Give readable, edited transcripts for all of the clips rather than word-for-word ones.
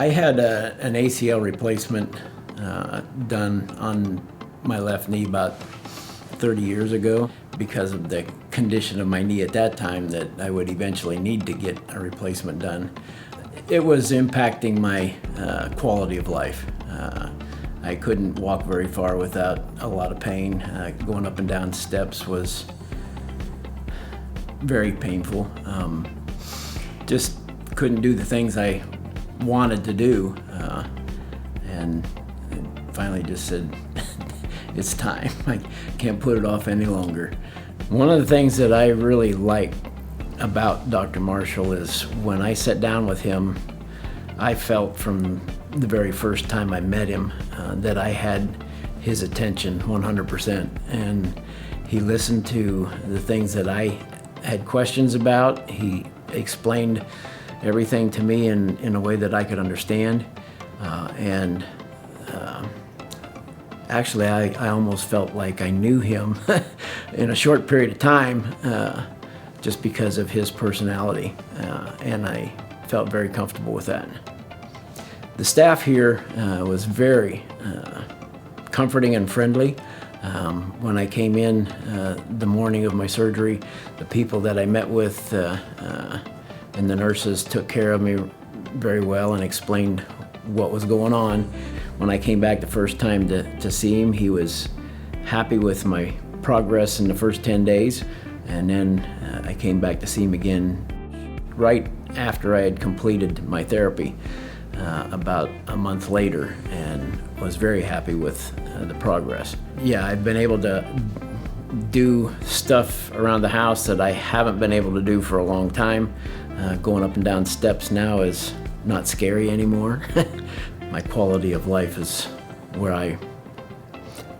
I had an ACL replacement done on my left knee about 30 years ago because of the condition of my knee at that time that I would eventually need to get a replacement done. It was impacting my quality of life. I couldn't walk very far without a lot of pain. Going up and down steps was very painful. Just couldn't do the things I wanted to do, and finally just said, it's time. I can't put it off any longer. One of the things that I really like about Dr. Marshall is when I sat down with him, I felt from the very first time I met him that I had his attention 100%, and he listened to the things that I had questions about. He explained everything to me in a way that I could understand, and actually I almost felt like I knew him in a short period of time just because of his personality, and I felt very comfortable with that. The staff here was very comforting and friendly. When I came in the morning of my surgery, the people that I met with and the nurses took care of me very well and explained what was going on. When I came back the first time to see him, he was happy with my progress in the first 10 days, and then I came back to see him again right after I had completed my therapy about a month later, and was very happy with the progress. Yeah, I've been able to do stuff around the house that I haven't been able to do for a long time. Going up and down steps now is not scary anymore. My quality of life is where I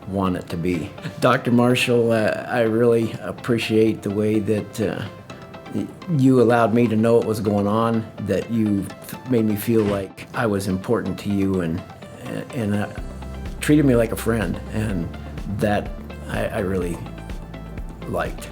want it to be. Dr. Marshall, I really appreciate the way that you allowed me to know what was going on, that you made me feel like I was important to you, and treated me like a friend, and that I really liked.